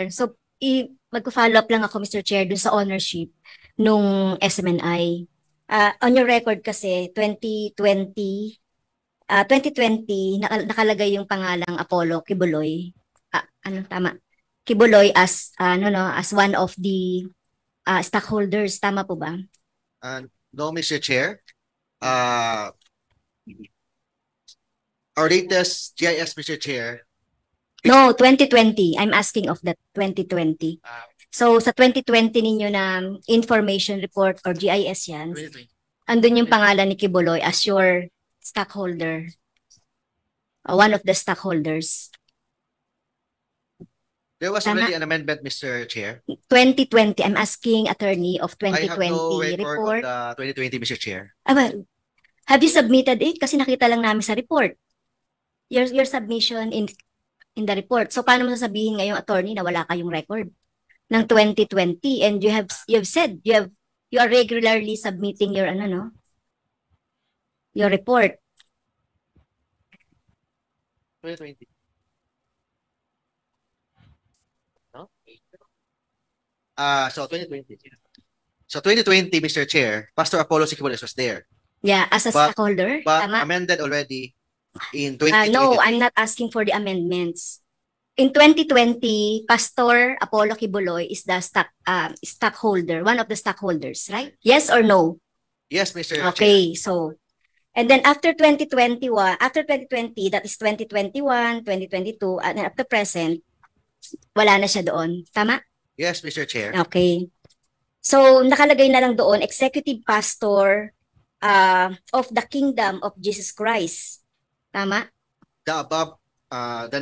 So, magpa-follow up lang ako, Mr. Chair, dun sa ownership nung SMNI. On your record kasi, 2020, nakalagay yung pangalang Apollo Kibuloy. Ano tama? Kibuloy as, as one of the stockholders. Tama po ba? No, Mr. Chair. Our latest GIS, Mr. Chair. No, 2020. I'm asking of that 2020. So, sa 2020 ninyo na information report or GIS yan, 2020. andun yung pangalan ni Kibuloy as your stockholder, one of the stockholders. There was Tama? already an amendment, Mr. Chair. 2020, I'm asking attorney of I have no 2020 record report. of the 2020, Mr. Chair. Well, have you submitted it? Kasi nakita lang namin sa report. Your submission in the report. So paano mo sasabihin ngayong attorney na wala kayong record ng 2020 and you've said you are regularly submitting your your report. 2020. No? So 2020. So 2020, Mr. Chair, Pastor Apollo Siquiboles was there. Yeah, as a stockholder. But Tama? amended already in 2020. No, I'm not asking for the amendments. In 2020, Pastor Apollo Kibuloy is the stockholder, one of the stockholders, right? Yes or no? Yes, Mr. Chair. Okay, so, and then after 2021, after 2020, that is 2021, 2022, and up to present, wala na siya doon. Tama? Yes, Mr. Chair. Okay. So, nakalagay na lang doon, Executive Pastor of the Kingdom of Jesus Christ. Tama? The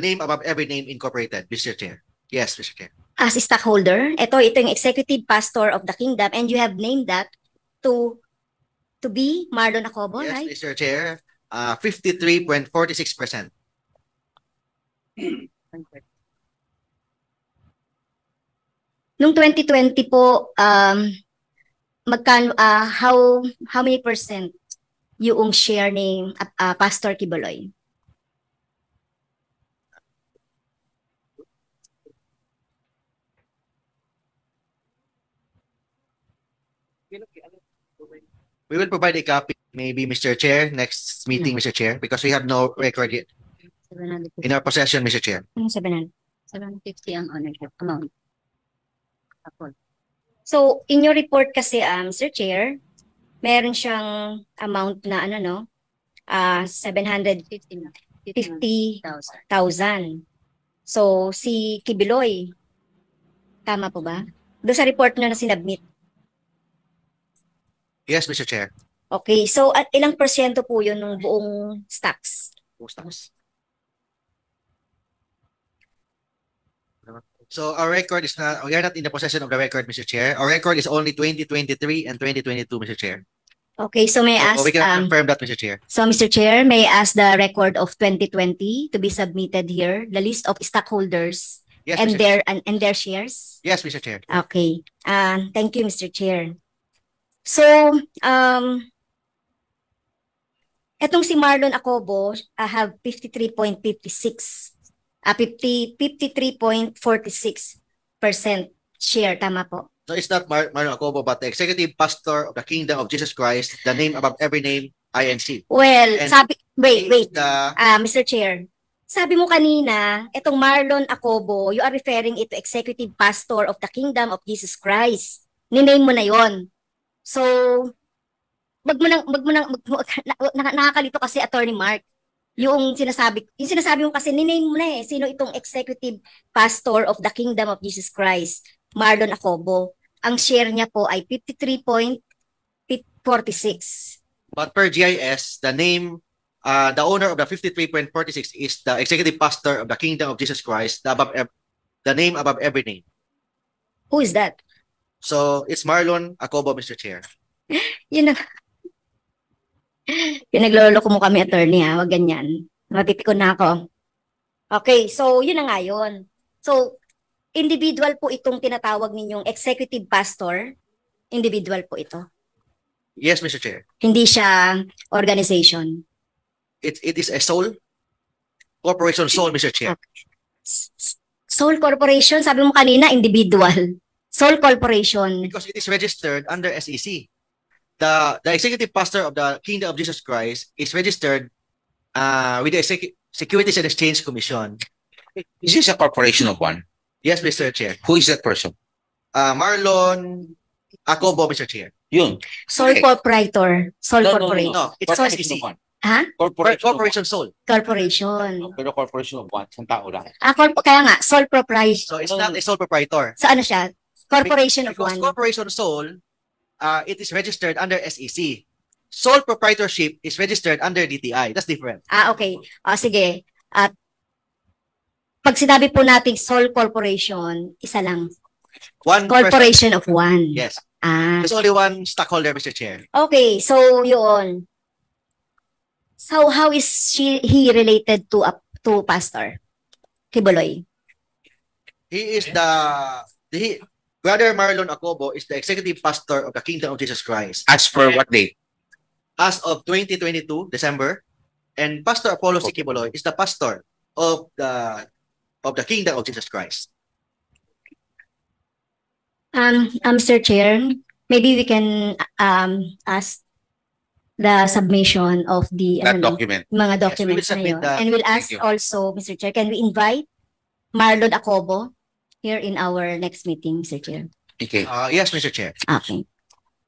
name above every name incorporated, Mr. Chair. Yes, Mr. Chair. As a stockholder, ito yung Executive Pastor of the Kingdom, and you have named that to be Marlon Acobo, Yes, right? Mr. Chair. 53.46%. Nung 2020 po, magkano, how many percent yung share ni Pastor Kibuloy? We will provide a copy, maybe, Mr. Chair, next meeting, Mr. Chair, because we have no record yet in our possession, Mr. Chair. 700. 750 ang ownership amount. So, in your report kasi, Sir Chair, meron siyang amount na 750,000. So, si Kibuloy, tama po ba? Doon sa report nyo na sinabmit. Yes, Mr. Chair. Okay, so at ilang porsyento po yun ng buong stocks? So our record is not, we are not in the possession of the record, Mr. Chair. Our record is only 2023 and 2022, Mr. Chair. Okay, so may I ask, we can confirm that, Mr. Chair. So Mr. Chair, may I ask the record of 2020 to be submitted here, the list of stockholders Yes, and Mr. their shares? Yes, Mr. Chair. Okay. Thank you, Mr. Chair. So, etong si Marlon Acobo, I have 53.56, 53.46% share, tama po? So it's not Marlon Acobo, but the Executive Pastor of the Kingdom of Jesus Christ, the name above every name, INC. Well, And wait, the, Mr. Chair. Sabi mo kanina, itong Marlon Acobo, you are referring it to Executive Pastor of the Kingdom of Jesus Christ. Niname mo na yon. So, nakakalito kasi Attorney Mark. Yung sinasabi mo kasi niname mo na sino itong Executive Pastor of the Kingdom of Jesus Christ, Marlon Acobo. Ang share niya po ay 53.46. But per GIS, the name, the owner of the 53.46 is the Executive Pastor of the Kingdom of Jesus Christ, the name above every name. Who is that? So it's Marlon Acobo, Mr. Chair. Yun na. Pinagloloko mo kami, attorney, ha? Wag ganyan. Mapipikon na ako. Okay, so yun na nga yun. So, individual po itong tinatawag ninyong executive pastor. Individual po ito. Yes, Mr. Chair. Hindi siya organization. It is a sole corporation sole, Mr. Chair. Okay. Sole corporation, sabi mo kanina, individual. Sole corporation. Because it is registered under SEC. The executive pastor of the Kingdom of Jesus Christ is registered with the Securities and Exchange Commission. Is this a corporation of one? Yes, Mr. Chair. Who is that person? Marlon Acobo, Mr. Chair. Yun. Sole Okay. proprietor. Sole No, corporation. No, it's Corporation SEC. of one. Ha? Corporation sole. Corporation. Pero corporation of one. Isang tao lang. Kaya nga, sole proprietor. So it's not a sole proprietor. So ano siya? Corporation of Because one. corporation sole, it is registered under SEC. Sole proprietorship is registered under DTI. That's different. Okay. Sige. At pag sinabi po nating sole corporation, isa lang. One person. Corporation of one. Yes. Ah. There's only one stockholder, Mr. Chair. Okay, so yun. So how is he related to Pastor Kibuloy? He is Brother Marlon Acobo is the executive pastor of the Kingdom of Jesus Christ As per what date? as of 2022 December, and Pastor Apollo Sikibuloy is the pastor of the Kingdom of Jesus Christ. Mr. Chair, maybe we can ask the submission of the That document. mga Yes, we will documents na submit yun. that. And we'll ask Thank you. also, Mr. Chair, can we invite Marlon Acobo here in our next meeting, Mr. Chair? Okay. Yes, Mr. Chair. Okay.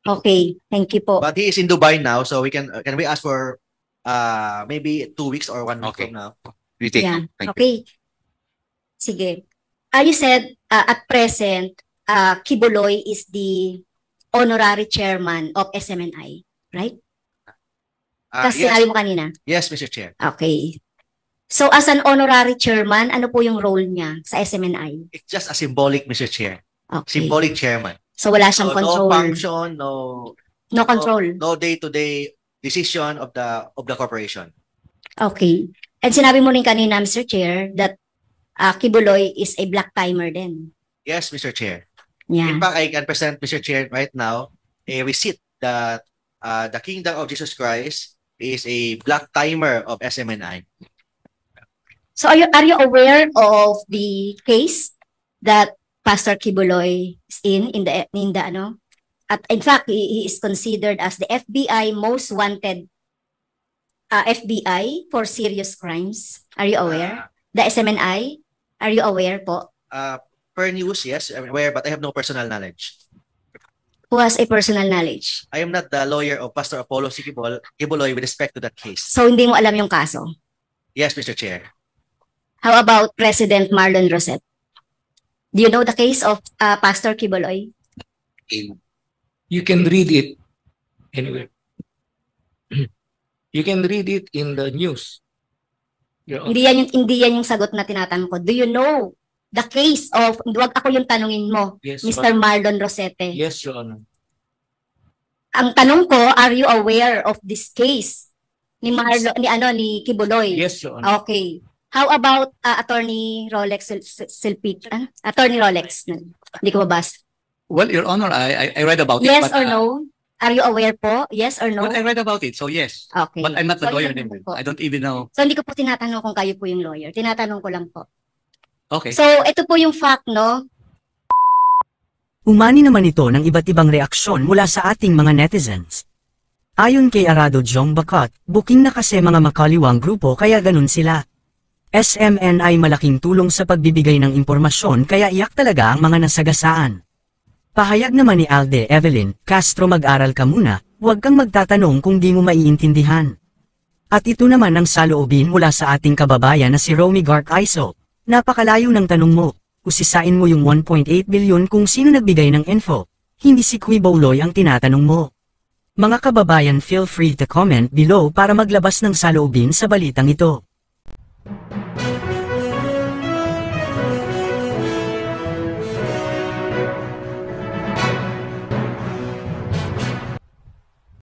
Okay, thank you po. But he is in Dubai now, so can we ask for maybe 2 weeks or 1 week Okay. from now? We take Yeah. it. Thank you. Okay. Sige. You said at present, Kibuloy is the honorary chairman of SMNI, right? Kasi Yes, sinabi mo kanina. yes, Mr. Chair. Okay. So as an honorary chairman, ano po yung role niya sa SMNI? It's just a symbolic, Mr. Chair. Okay. Symbolic chairman. So wala So siyang no control. function, No control. no day-to-day decision of the corporation. Okay. And sinabi mo rin kanina, Mr. Chair, that Kibuloy is a black timer din. Yes, Mr. Chair. Yeah. In fact, I can present, Mr. Chair, right now, a receipt that the Kingdom of Jesus Christ is a black timer of SMNI. So are you aware of the case that Pastor Kibuloy is in the ano? At in fact, he is considered as the FBI most wanted FBI for serious crimes. Are you aware? The SMNI? Are you aware po? Per news, yes, I'm aware, but I have no personal knowledge. Who has a personal knowledge? I am not the lawyer of Pastor Apollo Kibuloy with respect to that case. So hindi mo alam yung kaso. Yes, Mr. Chair. How about President Marlon Rosette? Do you know the case of Pastor Kibuloy? You can read it anywhere. You can read it in the news. Your Honor. Hindi yan yung sagot na tinatanong ko. Do you know the case of, wag ako yung tanungin mo, Yes, Mr. Marlon Rosette. Yes, Your Honor. Ang tanong ko, are you aware of this case ni ni Kibuloy? Yes, Your Honor. Okay. How about Attorney Rolex Silpit? Attorney Rolex. Hindi ko mabasa. Well, Your Honor, I read about it. Yes but, or no? Are you aware po? Yes or no? Well, I read about it, so yes. Okay. But I'm not the So, lawyer yun anymore. po. I don't even know. So, hindi ko po tinatanong kung kayo po yung lawyer. Tinatanong ko lang po. Okay. So, ito po yung fact, no? Umani naman ito ng iba't ibang reaksyon mula sa ating mga netizens. Ayon kay Arado Jong Bakot, booking na kasi mga makaliwang grupo kaya ganun sila. SMN ay malaking tulong sa pagbibigay ng impormasyon kaya iyak talaga ang mga nasagasaan. Pahayag naman ni Alde Evelyn Castro, mag-aral ka muna, huwag kang magtatanong kung di mo maiintindihan. At ito naman ang saloobin mula sa ating kababayan na si Romy Gark Iso. Napakalayo ng tanong mo, usisain mo yung 1.8 billion kung sino nagbigay ng info, hindi si Quiboloy ang tinatanong mo. Mga kababayan, feel free to comment below para maglabas ng saloobin sa balitang ito.